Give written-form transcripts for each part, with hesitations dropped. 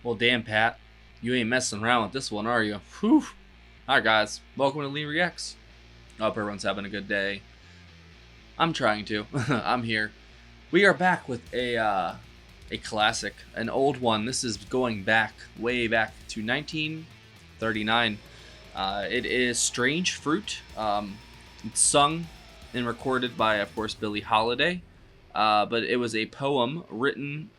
Well, damn, Pat. You ain't messing around with this one, are you? Whew. Alright, guys. Welcome to Lee Reacts. Hope everyone's having a good day. I'm trying to. I'm here. We are back with a classic, an old one. This is going back, way back to 1939. It is Strange Fruit. It's sung and recorded by, of course, Billie Holiday. But it was a poem written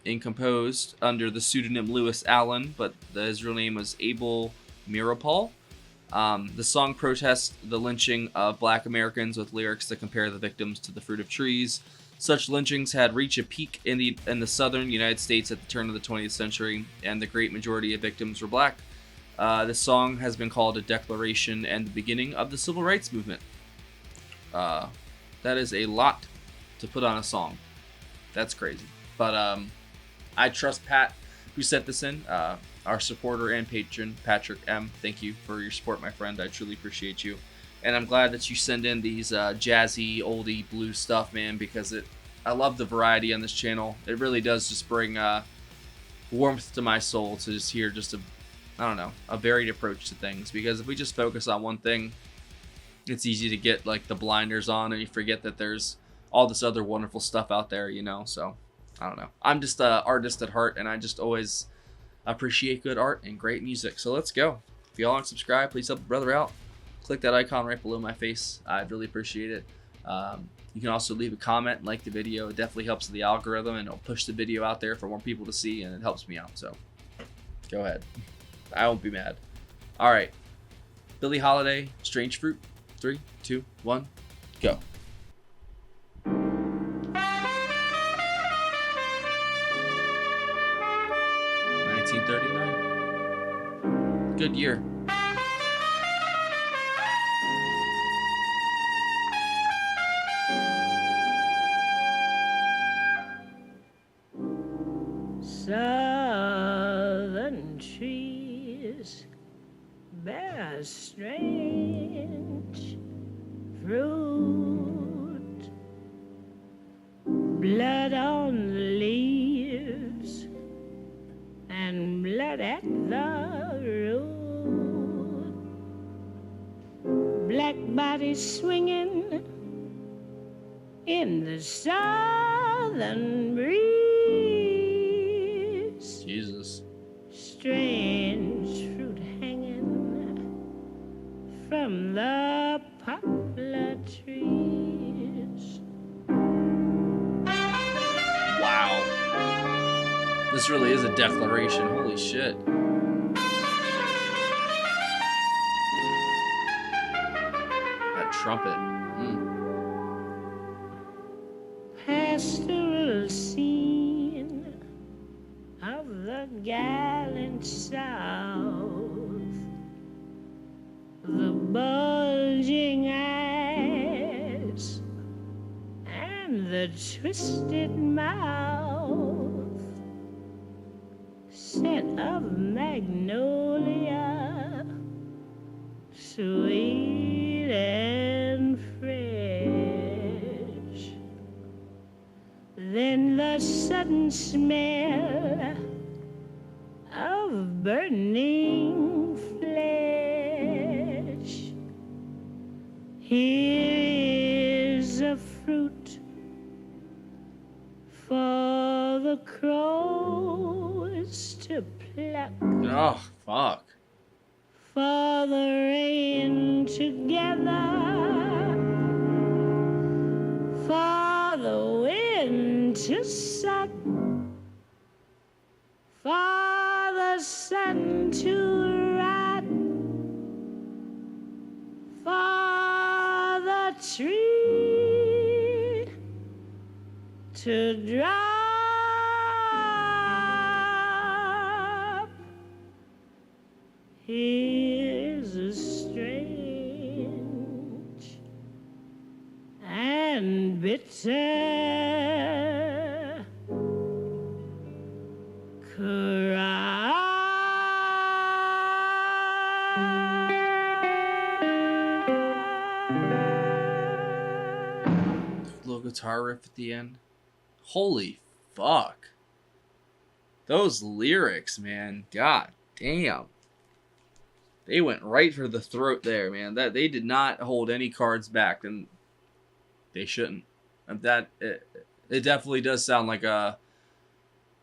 and composed under the pseudonym Lewis Allen, but his real name was Abel Meeropol. The song protests the lynching of black Americans with lyrics that compare the victims to the fruit of trees. Such lynchings had reached a peak in the southern United States at the turn of the 20th century, and the great majority of victims were black. This song has been called a declaration and the beginning of the civil rights movement. That is a lot to put on a song. That's crazy. But I trust Pat, who sent this in, our supporter and patron, Patrick M. Thank you for your support, my friend. I truly appreciate you. And I'm glad that you send in these jazzy, oldie, blues stuff, man, because I love the variety on this channel. It really does just bring warmth to my soul to just hear just a varied approach to things. Because if we just focus on one thing, it's easy to get like the blinders on and you forget that there's all this other wonderful stuff out there, so I don't know. I'm just an artist at heart, and I just always appreciate good art and great music. So let's go. If y'all aren't subscribed, please help a brother out. Click that icon right below my face. I'd really appreciate it. You can also leave a comment and like the video. It definitely helps the algorithm, and it'll push the video out there for more people to see, and it helps me out. So go ahead. I won't be mad. All right. Billie Holiday, Strange Fruit. 3, 2, 1, go. 1939. Good year. Southern trees bear strange fruit, blood on the leaves and blood at the root, black bodies swinging in the southern breeze. Jesus. Strange fruit hanging from the poplar trees. Wow. This really is a declaration. Holy shit. That trumpet. Pastoral scene of the gallant South, the bulging eyes and the twisted mouth, scent of magnolia, sweet and fresh. Then the sudden smell of burning flesh. Here is a fruit for the crows to pluck, Oh, fuck. for the rain to gather, for the wind to suck, for the sun to rot, for the tree to drop. Here's a strange and bitter Little guitar riff at the end. Holy fuck. those lyrics, man. God damn. They went right for the throat there, man. That they did not hold any cards back, and they shouldn't. It definitely does sound like a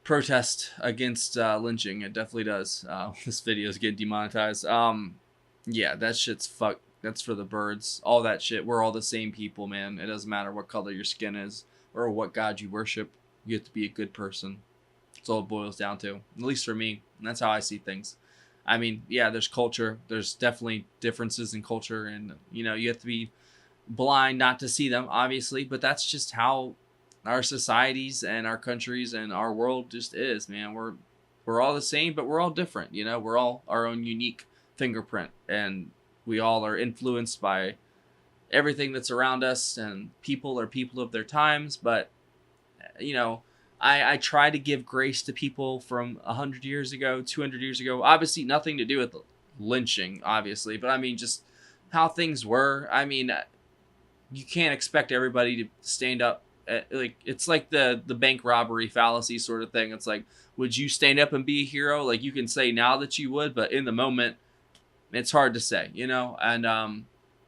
protest against lynching. It definitely does. This video is getting demonetized. Yeah, that shit's fuck. That's for the birds. All that shit. We're all the same people, man. It doesn't matter what color your skin is or what god you worship. You have to be a good person. That's all it boils down to. At least for me. And that's how I see things. I mean, yeah, there's culture. There's definitely differences in culture, and you have to be blind not to see them, obviously. But that's just how our societies and our countries and our world just is, man. We're all the same, but we're all different. We're all our own unique fingerprint, and we all are influenced by everything that's around us. And people are people of their times, but I try to give grace to people from 100 years ago, 200 years ago. Obviously, nothing to do with lynching, obviously, but I mean, just how things were. I mean, you can't expect everybody to stand up. It's like the bank robbery fallacy sort of thing. It's like, would you stand up and be a hero? Like, you can say now that you would, but in the moment, it's hard to say, And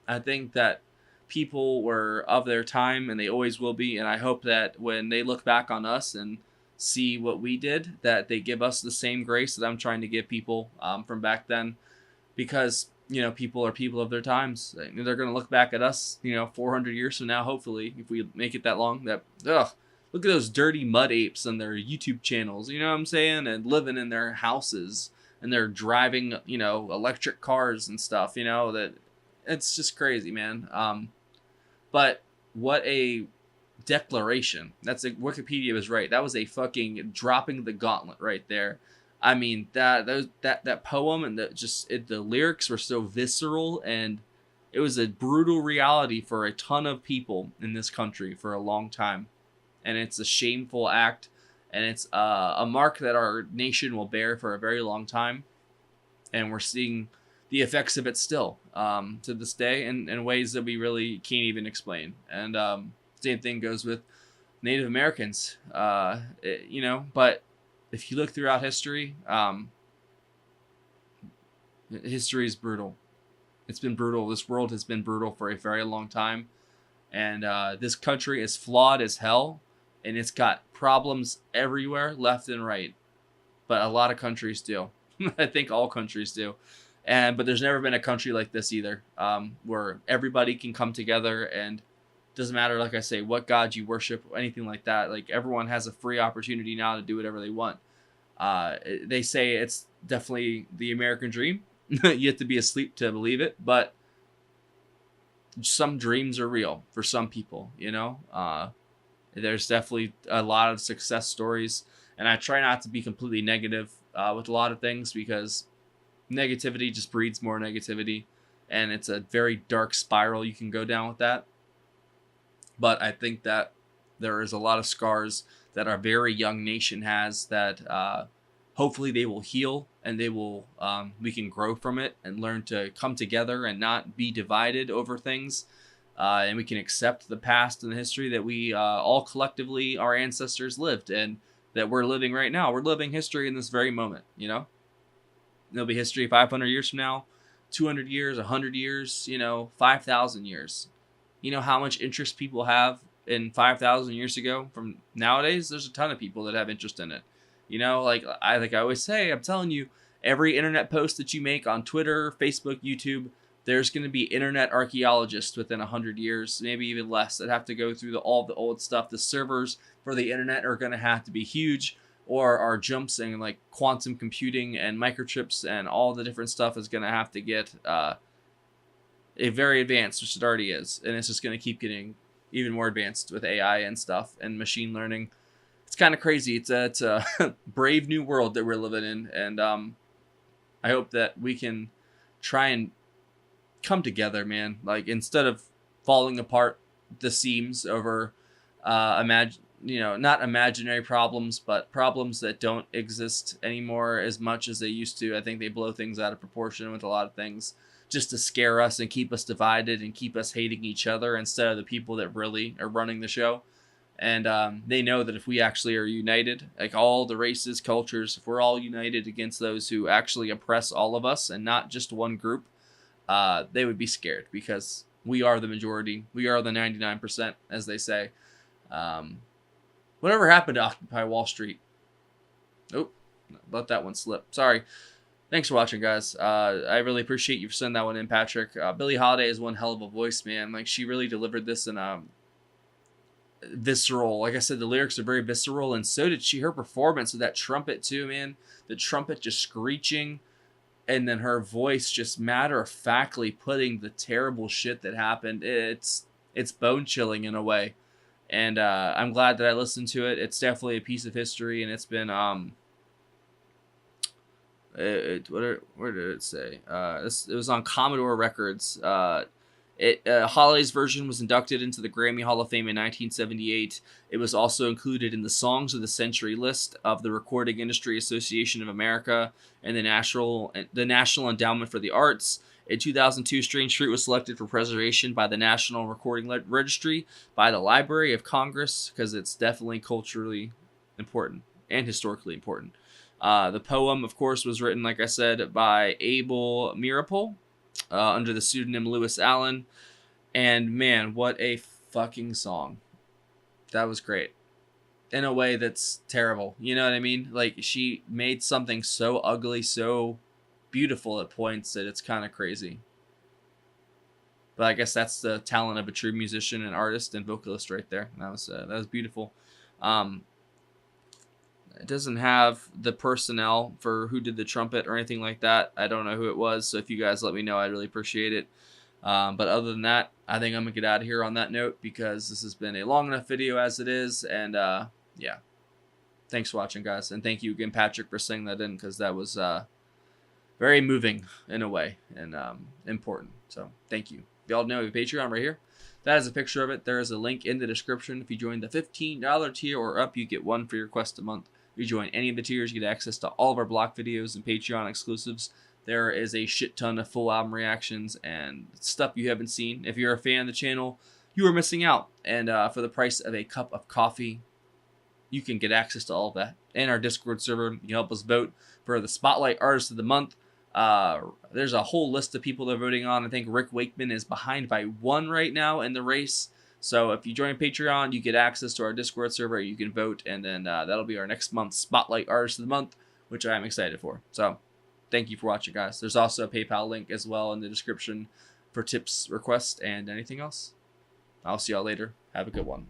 I think that people were of their time, and they always will be. And I hope that when they look back on us and see what we did, that they give us the same grace that I'm trying to give people from back then, because people are people of their times. They're going to look back at us 400 years from now, hopefully, if we make it that long. That look at those dirty mud apes on their YouTube channels, you know what I'm saying, and living in their houses, and they're driving electric cars and stuff. That it's just crazy, man. But what a declaration. Wikipedia was right. That was a fucking dropping the gauntlet right there. I mean, that poem and the lyrics were so visceral, and it was a brutal reality for a ton of people in this country for a long time. And it's a shameful act, and it's a mark that our nation will bear for a very long time. And we're seeing the effects of it still to this day in ways that we really can't even explain. And same thing goes with Native Americans, but if you look throughout history, history is brutal. It's been brutal. This world has been brutal for a very long time. And this country is flawed as hell, and it's got problems everywhere, left and right. But a lot of countries do. I think all countries do. But there's never been a country like this either, where everybody can come together, and doesn't matter, like I say, what god you worship, anything like that. Like, everyone has a free opportunity now to do whatever they want. They say it's definitely the American dream. You have to be asleep to believe it, but some dreams are real for some people. There's definitely a lot of success stories, and I try not to be completely negative with a lot of things, because negativity just breeds more negativity, and it's a very dark spiral you can go down with that. But I think that there is a lot of scars that our very young nation has that hopefully they will heal, and we can grow from it and learn to come together and not be divided over things. And we can accept the past and the history that we all collectively, our ancestors lived, and that we're living right now. We're living history in this very moment, There'll be history 500 years from now, 200 years, 100 years, 5,000 years. You know how much interest people have in 5,000 years ago from nowadays? There's a ton of people that have interest in it. Like I always say, I'm telling you, every internet post that you make on Twitter, Facebook, YouTube, there's going to be internet archaeologists within 100 years, maybe even less, that have to go through all the old stuff. The servers for the internet are going to have to be huge, or our jumps in like quantum computing and microchips and all the different stuff is going to have to get very advanced, which it already is. And it's just going to keep getting even more advanced with AI and stuff and machine learning. It's kind of crazy. It's a brave new world that we're living in. And I hope that we can try and come together, man. Like, instead of falling apart the seams over not imaginary problems, but problems that don't exist anymore as much as they used to. I think they blow things out of proportion with a lot of things just to scare us and keep us divided and keep us hating each other instead of the people that really are running the show. And they know that if we actually are united, like all the races, cultures, if we're all united against those who actually oppress all of us and not just one group, they would be scared because we are the majority. We are the 99%, as they say. Whatever happened to Occupy Wall Street? Oh, let that one slip. Sorry. Thanks for watching, guys. I really appreciate you for sending that one in, Patrick. Billie Holiday is one hell of a voice, man. Like, she really delivered this in a visceral. Like I said, the lyrics are very visceral, and so did she. Her performance of that trumpet too, man. The trumpet just screeching, and then her voice just matter of factly putting the terrible shit that happened. It's bone chilling in a way, and I'm glad that I listened to it. It's definitely a piece of history, and it's been where did it say? It was on Commodore Records. Holiday's version was inducted into the Grammy Hall of Fame in 1978. It was also included in the Songs of the Century list of the Recording Industry Association of America and the National Endowment for the Arts. In 2002, Strange Fruit was selected for preservation by the National Recording Registry by the Library of Congress because it's definitely culturally important and historically important. The poem, of course, was written, like I said, by Abel Meeropol under the pseudonym Lewis Allen. And man, what a fucking song. That was great. In a way that's terrible. You know what I mean? Like, she made something so ugly, so beautiful at points that it's kind of crazy. But I guess that's the talent of a true musician and artist and vocalist right there. That was beautiful. It doesn't have the personnel for who did the trumpet or anything like that. I don't know who it was, so if you guys let me know, I'd really appreciate it. But other than that, I think I'm going to get out of here on that note because this has been a long enough video as it is. And yeah, thanks for watching, guys. And thank you again, Patrick, for sending that in because that was very moving in a way and important. So thank you. Y'all know we have a Patreon right here. That is a picture of it. There is a link in the description. If you join the $15 tier or up, you get one for your quest a month. If you join any of the tiers, you get access to all of our block videos and Patreon exclusives. There is a shit ton of full album reactions and stuff you haven't seen. If you're a fan of the channel, you are missing out. And for the price of a cup of coffee, you can get access to all of that. And our Discord server, you can help us vote for the Spotlight Artist of the Month. There's a whole list of people they're voting on. I think Rick Wakeman is behind by 1 right now in the race. So if you join Patreon, you get access to our Discord server. You can vote, and then that'll be our next month's Spotlight Artist of the Month, which I'm excited for. So thank you for watching, guys. There's also a PayPal link as well in the description for tips, requests, and anything else. I'll see y'all later. Have a good one.